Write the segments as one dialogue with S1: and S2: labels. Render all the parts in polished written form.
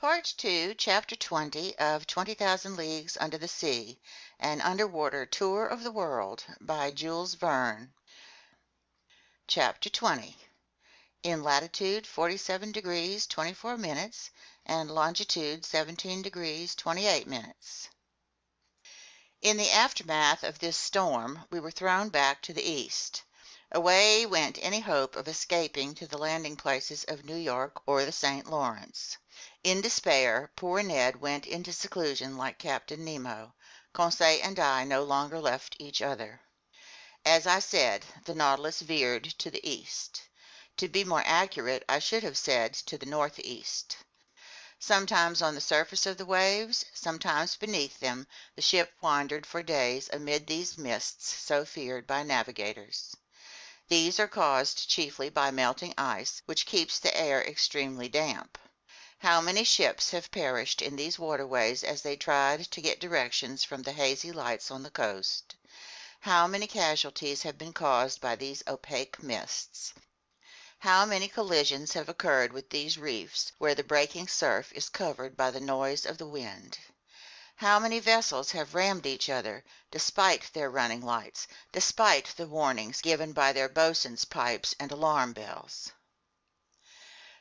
S1: Part 2, Chapter 20 of 20,000 Leagues Under the Sea, An Underwater Tour of the World by Jules Verne. Chapter 20. In latitude 47 degrees 24 minutes and longitude 17 degrees 28 minutes. In the aftermath of this storm, we were thrown back to the east. Away went any hope of escaping to the landing places of New York or the St. Lawrence. In despair, poor Ned went into seclusion like Captain Nemo. Conseil and I no longer left each other. As I said, the Nautilus veered to the east. To be more accurate, I should have said to the northeast. Sometimes on the surface of the waves, sometimes beneath them, the ship wandered for days amid these mists so feared by navigators. These are caused chiefly by melting ice, which keeps the air extremely damp. How many ships have perished in these waterways as they tried to get directions from the hazy lights on the coast? How many casualties have been caused by these opaque mists? How many collisions have occurred with these reefs, where the breaking surf is covered by the noise of the wind? How many vessels have rammed each other, despite their running lights, despite the warnings given by their boatswain's pipes and alarm bells?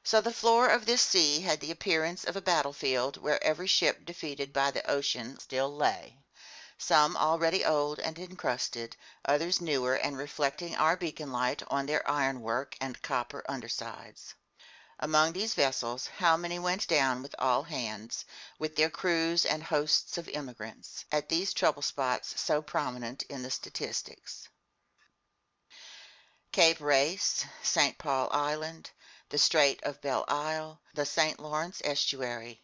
S1: So the floor of this sea had the appearance of a battlefield where every ship defeated by the ocean still lay. Some already old and encrusted, others newer and reflecting our beacon light on their ironwork and copper undersides. Among these vessels, how many went down with all hands, with their crews and hosts of immigrants, at these trouble spots so prominent in the statistics? Cape Race, St. Paul Island, the Strait of Belle Isle, the St. Lawrence estuary.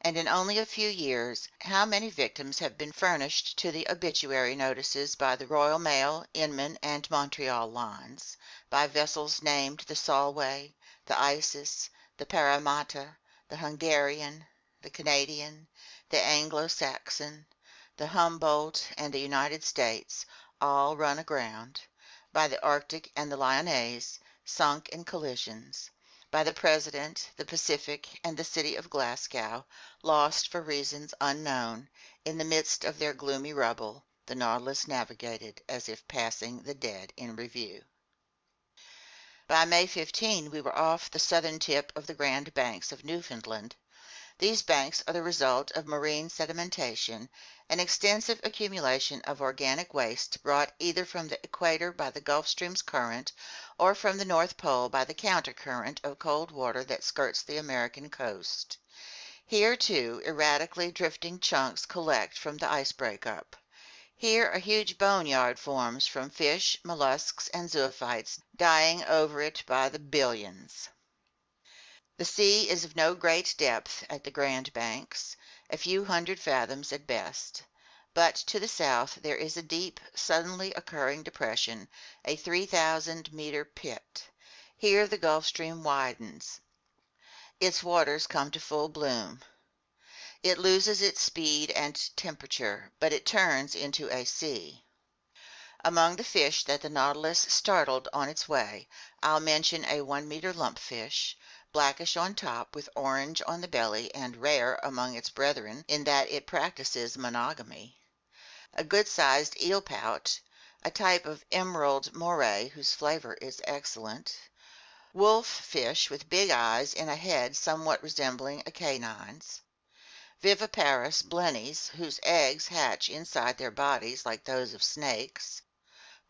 S1: And in only a few years, how many victims have been furnished to the obituary notices by the Royal Mail, Inman, and Montreal lines, by vessels named the Solway, the Isis, the Parramatta, the Hungarian, the Canadian, the Anglo-Saxon, the Humboldt, and the United States, all run aground, by the Arctic and the Lyonnaise, sunk in collisions, by the President, the Pacific, and the city of Glasgow, lost for reasons unknown. In the midst of their gloomy rubble, the Nautilus navigated as if passing the dead in review. By May 15, we were off the southern tip of the Grand Banks of Newfoundland. These banks are the result of marine sedimentation, an extensive accumulation of organic waste brought either from the equator by the Gulf Stream's current or from the North Pole by the countercurrent of cold water that skirts the American coast. Here, too, erratically drifting chunks collect from the ice breakup. Here a huge boneyard forms from fish, mollusks, and zoophytes dying over it by the billions. The sea is of no great depth at the Grand Banks, a few hundred fathoms at best. But to the south there is a deep, suddenly occurring depression, a 3,000-meter pit. Here the Gulf Stream widens. Its waters come to full bloom. It loses its speed and temperature, but it turns into a sea. Among the fish that the Nautilus startled on its way, I'll mention a 1-meter lumpfish, blackish on top with orange on the belly and rare among its brethren in that it practices monogamy. A good-sized eelpout, a type of emerald moray whose flavor is excellent. Wolf fish with big eyes in a head somewhat resembling a canine's. Viviparous blennies whose eggs hatch inside their bodies like those of snakes.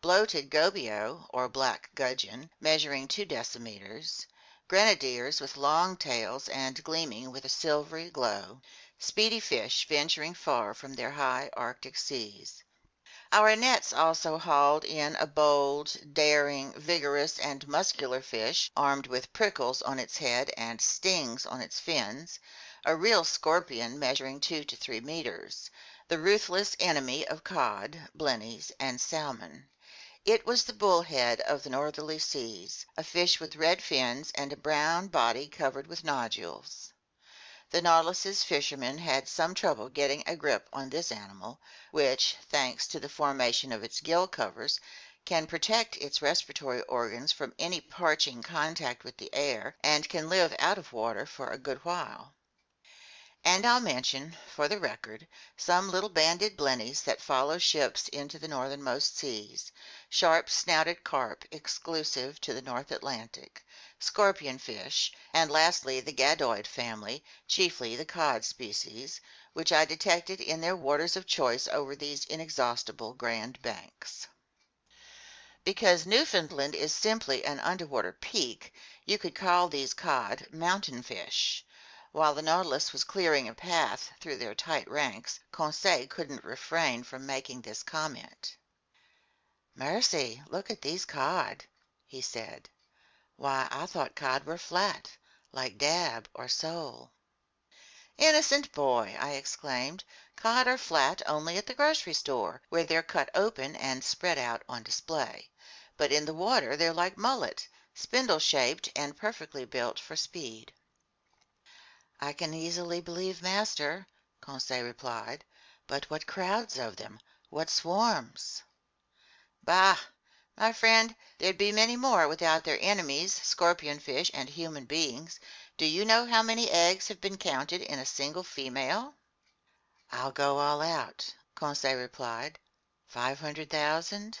S1: Bloated gobio, or black gudgeon, measuring 2 decimeters. Grenadiers with long tails and gleaming with a silvery glow, speedy fish venturing far from their high Arctic seas. Our nets also hauled in a bold, daring, vigorous, and muscular fish, armed with prickles on its head and stings on its fins, a real scorpion measuring 2 to 3 meters, the ruthless enemy of cod, blennies, and salmon. It was the bullhead of the northerly seas, a fish with red fins and a brown body covered with nodules. The Nautilus's fishermen had some trouble getting a grip on this animal, which, thanks to the formation of its gill covers, can protect its respiratory organs from any parching contact with the air, and can live out of water for a good while. And I'll mention, for the record, some little banded blennies that follow ships into the northernmost seas, sharp-snouted carp exclusive to the North Atlantic, scorpionfish, and lastly the gadoid family, chiefly the cod species, which I detected in their waters of choice over these inexhaustible Grand Banks. Because Newfoundland is simply an underwater peak, you could call these cod mountain fish. While the Nautilus was clearing a path through their tight ranks, Conseil couldn't refrain from making this comment. "Mercy, look at these cod," he said. "Why, I thought cod were flat, like dab or sole." "Innocent boy!" I exclaimed. "Cod are flat only at the grocery store, where they're cut open and spread out on display. But in the water they're like mullet, spindle-shaped and perfectly built for speed." "I can easily believe master," Conseil replied. "But what crowds of them! What swarms!" "Bah! My friend, there'd be many more without their enemies, scorpionfish and human beings. Do you know how many eggs have been counted in a single female?" "I'll go all out," Conseil replied. 500,000?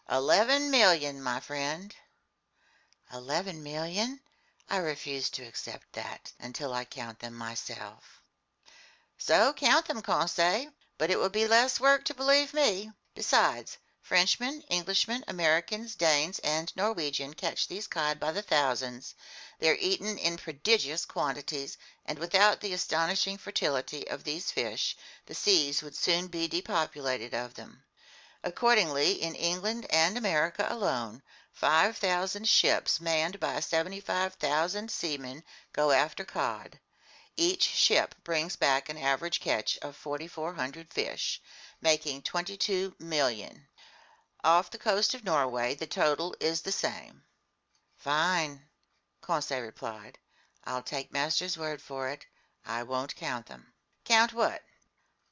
S1: 11,000,000, my friend." 11,000,000? I refuse to accept that until I count them myself." "So count them, Conseil, but it will be less work to believe me. Besides, Frenchmen, Englishmen, Americans, Danes, and Norwegians catch these cod by the thousands. They're eaten in prodigious quantities, and without the astonishing fertility of these fish, the seas would soon be depopulated of them. Accordingly, in England and America alone, 5,000 ships manned by 75,000 seamen go after cod. Each ship brings back an average catch of 4,400 fish, making 22,000,000. Off the coast of Norway the total is the same." "Fine," Conseil replied. "I'll take master's word for it. I won't count them." "Count what?"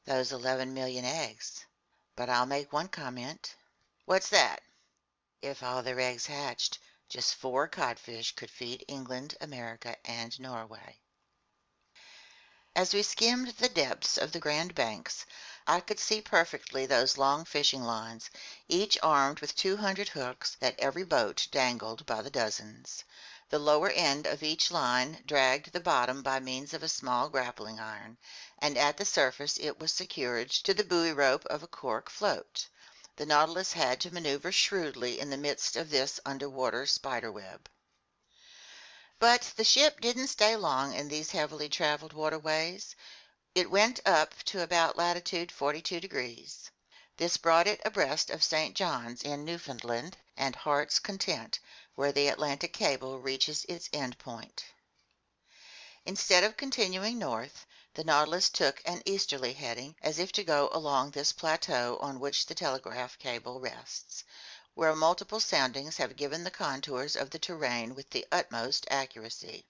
S1: "Those 11,000,000 eggs. But I'll make one comment." "What's that?" "If all their eggs hatched, just 4 codfish could feed England, America, and Norway." As we skimmed the depths of the Grand Banks, I could see perfectly those long fishing lines, each armed with 200 hooks that every boat dangled by the dozens. The lower end of each line dragged the bottom by means of a small grappling iron, and at the surface it was secured to the buoy rope of a cork float. The Nautilus had to maneuver shrewdly in the midst of this underwater spiderweb. But the ship didn't stay long in these heavily traveled waterways. It went up to about latitude 42 degrees. This brought it abreast of St. John's in Newfoundland and Heart's Content, where the Atlantic cable reaches its end point. Instead of continuing north, the Nautilus took an easterly heading, as if to go along this plateau on which the telegraph cable rests, where multiple soundings have given the contours of the terrain with the utmost accuracy.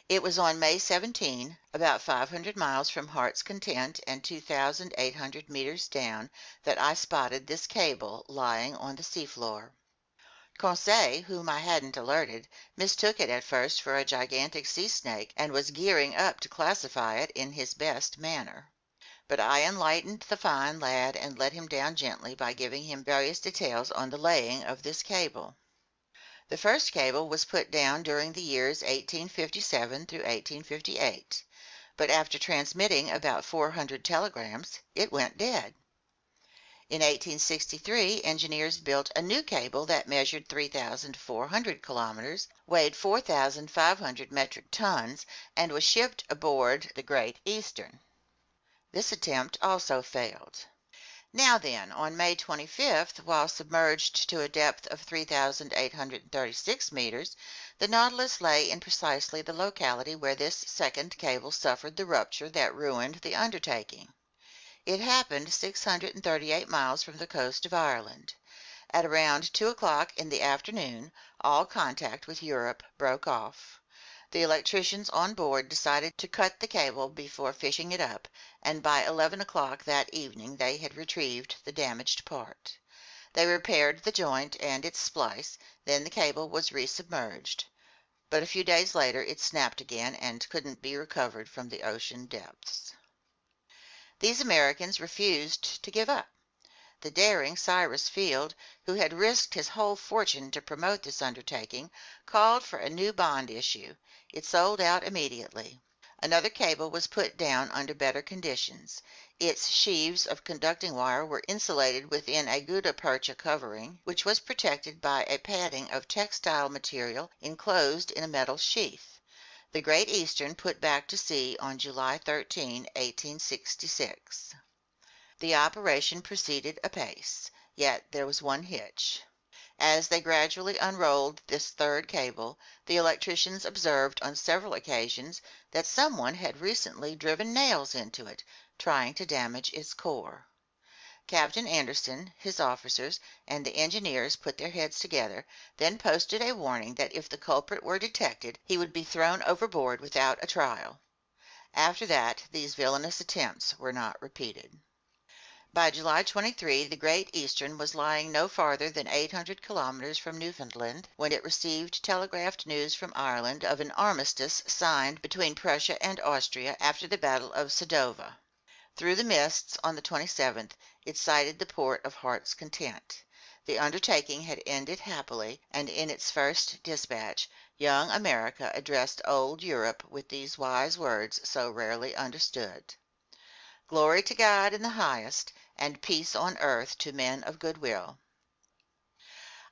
S1: It was on May 17, about 500 miles from Heart's Content and 2,800 meters down, that I spotted this cable lying on the seafloor. Conseil, whom I hadn't alerted, mistook it at first for a gigantic sea snake and was gearing up to classify it in his best manner. But I enlightened the fine lad and let him down gently by giving him various details on the laying of this cable. The first cable was put down during the years 1857 through 1858, but after transmitting about 400 telegrams, it went dead. In 1863, engineers built a new cable that measured 3,400 kilometers, weighed 4,500 metric tons, and was shipped aboard the Great Eastern. This attempt also failed. Now then, on May 25th, while submerged to a depth of 3,836 meters, the Nautilus lay in precisely the locality where this second cable suffered the rupture that ruined the undertaking. It happened 638 miles from the coast of Ireland. At around 2 o'clock in the afternoon, all contact with Europe broke off. The electricians on board decided to cut the cable before fishing it up, and by 11 o'clock that evening they had retrieved the damaged part. They repaired the joint and its splice, then the cable was resubmerged. but a few days later it snapped again and couldn't be recovered from the ocean depths. These Americans refused to give up. The daring Cyrus Field, who had risked his whole fortune to promote this undertaking, called for a new bond issue. It sold out immediately. Another cable was put down under better conditions. Its sheaves of conducting wire were insulated within a gutta percha covering, which was protected by a padding of textile material enclosed in a metal sheath. The Great Eastern put back to sea on July 13, 1866. The operation proceeded apace, yet there was one hitch. As they gradually unrolled this third cable, the electricians observed on several occasions that someone had recently driven nails into it, trying to damage its core. Captain Anderson, his officers, and the engineers put their heads together, then posted a warning that if the culprit were detected, he would be thrown overboard without a trial. After that, these villainous attempts were not repeated. By July 23 the Great Eastern was lying no farther than 800 kilometers from Newfoundland when it received telegraphed news from Ireland of an armistice signed between Prussia and Austria after the Battle of Sadova. Through the mists on the 27th it sighted the port of Heart's Content. The undertaking had ended happily, and in its first dispatch, young America addressed old Europe with these wise words so rarely understood: "Glory to God in the highest, and peace on earth to men of good will."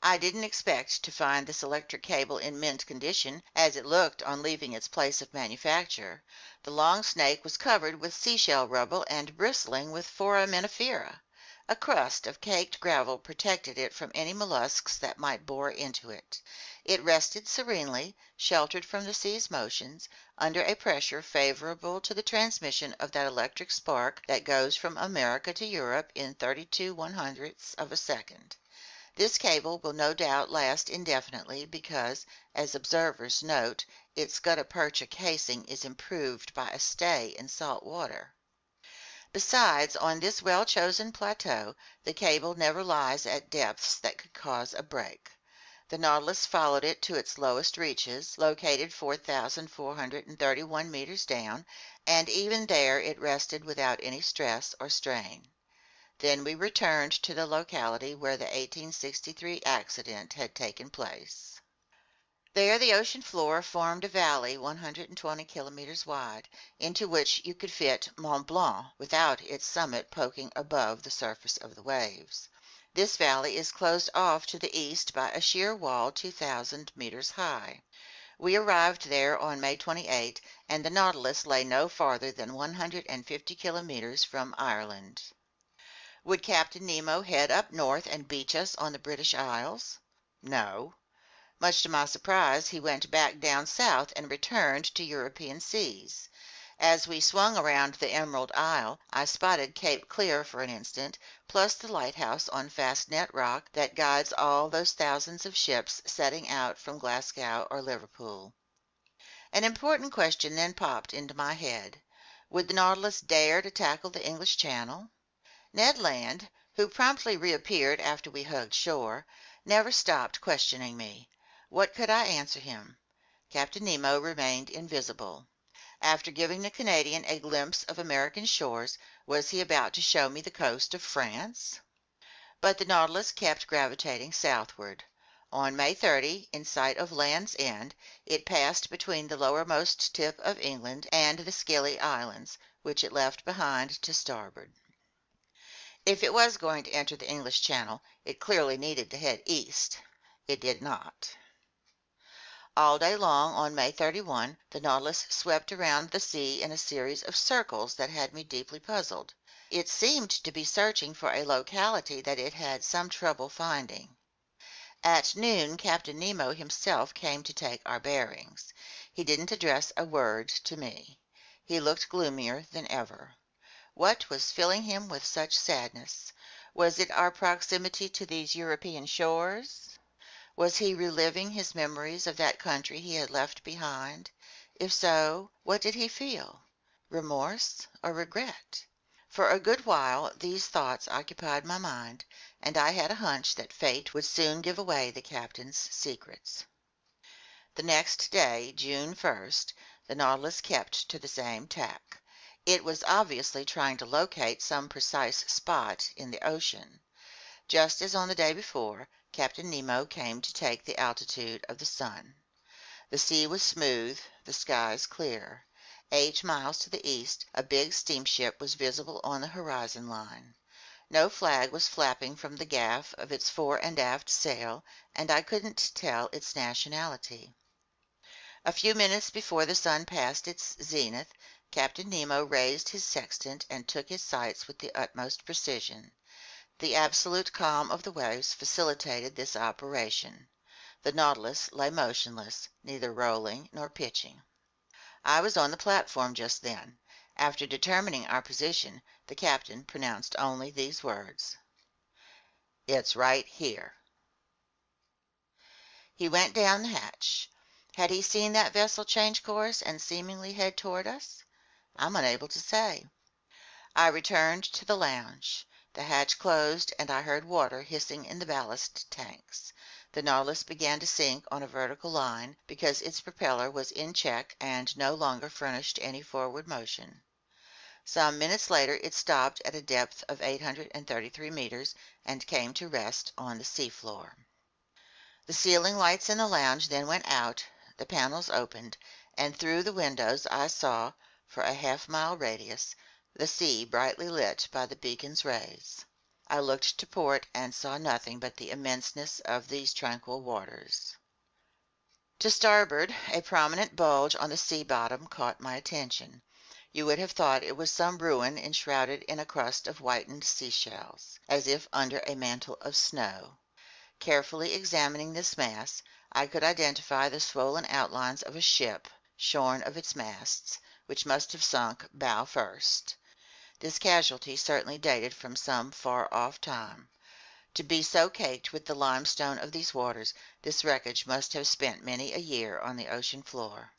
S1: I didn't expect to find this electric cable in mint condition, as it looked on leaving its place of manufacture. The long snake was covered with seashell rubble and bristling with foraminifera. A crust of caked gravel protected it from any mollusks that might bore into it. It rested serenely, sheltered from the sea's motions, under a pressure favorable to the transmission of that electric spark that goes from America to Europe in 32/100ths of a second. This cable will no doubt last indefinitely because, as observers note, its gutta percha casing is improved by a stay in salt water. Besides, on this well-chosen plateau, the cable never lies at depths that could cause a break. The Nautilus followed it to its lowest reaches, located 4,431 meters down, and even there it rested without any stress or strain. Then we returned to the locality where the 1863 accident had taken place. There the ocean floor formed a valley 120 kilometers wide, into which you could fit Mont Blanc without its summit poking above the surface of the waves. This valley is closed off to the east by a sheer wall 2,000 meters high. We arrived there on May 28, and the Nautilus lay no farther than 150 kilometers from Ireland. Would Captain Nemo head up north and beach us on the British Isles? No. Much to my surprise, he went back down south and returned to European seas. As we swung around the Emerald Isle, I spotted Cape Clear for an instant, plus the lighthouse on Fastnet Rock that guides all those thousands of ships setting out from Glasgow or Liverpool. An important question then popped into my head. Would the Nautilus dare to tackle the English Channel? Ned Land, who promptly reappeared after we hugged shore, never stopped questioning me. What could I answer him? Captain Nemo remained invisible. After giving the Canadian a glimpse of American shores, was he about to show me the coast of France? But the Nautilus kept gravitating southward. On May 30, in sight of Land's End, it passed between the lowermost tip of England and the Scilly Islands, which it left behind to starboard. If it was going to enter the English Channel, it clearly needed to head east. It did not. All day long on May 31, the Nautilus swept around the sea in a series of circles that had me deeply puzzled. It seemed to be searching for a locality that it had some trouble finding. At noon, Captain Nemo himself came to take our bearings. He didn't address a word to me. He looked gloomier than ever. What was filling him with such sadness? Was it our proximity to these European shores? Was he reliving his memories of that country he had left behind? If so, what did he feel? Remorse or regret? For a good while these thoughts occupied my mind, and I had a hunch that fate would soon give away the captain's secrets. The next day, June 1st, the Nautilus kept to the same tack. It was obviously trying to locate some precise spot in the ocean. Just as on the day before, Captain Nemo came to take the altitude of the sun. The sea was smooth, the skies clear. 8 miles to the east, a big steamship was visible on the horizon line. No flag was flapping from the gaff of its fore and aft sail, and I couldn't tell its nationality. A few minutes before the sun passed its zenith, Captain Nemo raised his sextant and took his sights with the utmost precision. The absolute calm of the waves facilitated this operation. The Nautilus lay motionless, neither rolling nor pitching. I was on the platform just then. After determining our position, the captain pronounced only these words: "It's right here." He went down the hatch. Had he seen that vessel change course and seemingly head toward us? I'm unable to say. I returned to the lounge. The hatch closed, and I heard water hissing in the ballast tanks. The Nautilus began to sink on a vertical line because its propeller was in check and no longer furnished any forward motion. Some minutes later it stopped at a depth of 833 meters and came to rest on the seafloor. The ceiling lights in the lounge then went out, the panels opened, and through the windows I saw, for a half-mile radius, the sea brightly lit by the beacon's rays. I looked to port and saw nothing but the immenseness of these tranquil waters. To starboard, a prominent bulge on the sea bottom caught my attention. You would have thought it was some ruin enshrouded in a crust of whitened seashells, as if under a mantle of snow. Carefully examining this mass, I could identify the swollen outlines of a ship, shorn of its masts, which must have sunk bow first. This casualty certainly dated from some far-off time. To be so caked with the limestone of these waters, this wreckage must have spent many a year on the ocean floor.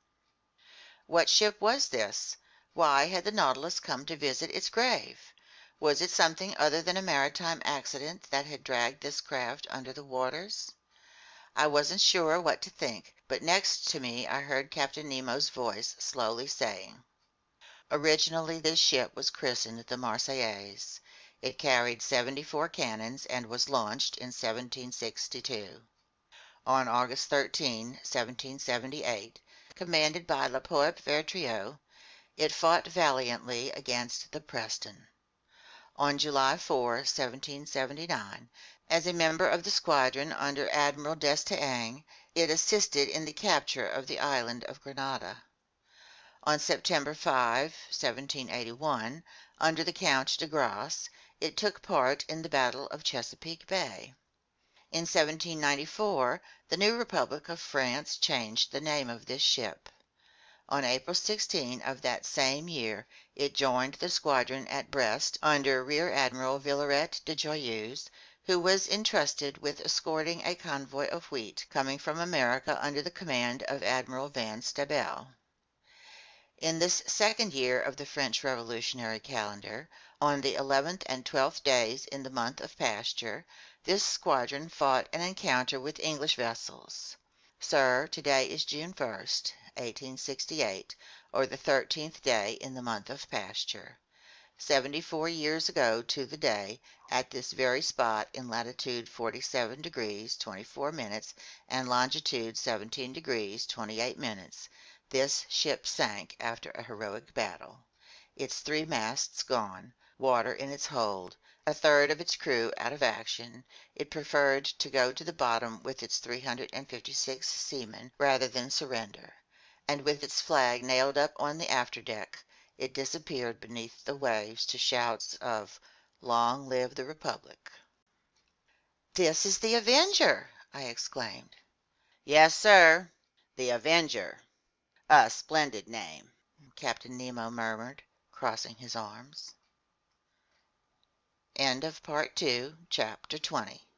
S1: What ship was this? Why had the Nautilus come to visit its grave? Was it something other than a maritime accident that had dragged this craft under the waters? I wasn't sure what to think, but next to me I heard Captain Nemo's voice slowly saying: "Originally this ship was christened the Marseillaise. It carried 74 cannons and was launched in 1762. On August 13, 1778, commanded by Le Poet Vertrieux, it fought valiantly against the Preston. On July 4, 1779, as a member of the squadron under Admiral d'Estaing, it assisted in the capture of the island of Grenada. On September 5, 1781, under the Count de Grasse, it took part in the Battle of Chesapeake Bay. In 1794, the new Republic of France changed the name of this ship. On April 16 of that same year, it joined the squadron at Brest under Rear Admiral Villaret de Joyeuse, who was entrusted with escorting a convoy of wheat coming from America under the command of Admiral Van Stabel. In this second year of the French Revolutionary calendar, on the 11th and 12th days in the month of pasture, this squadron fought an encounter with English vessels. Sir, today is June 1st, 1868, or the 13th day in the month of pasture. 74 years ago to the day, at this very spot in latitude 47 degrees 24 minutes and longitude 17 degrees 28 minutes, this ship sank after a heroic battle. Its 3 masts gone, water in its hold, a third of its crew out of action, it preferred to go to the bottom with its 356 seamen rather than surrender, and with its flag nailed up on the afterdeck, it disappeared beneath the waves to shouts of "Long live the Republic." "This is the Avenger!" I exclaimed. "Yes, sir, the Avenger. A splendid name," Captain Nemo murmured, crossing his arms. End of Part 2, Chapter 20.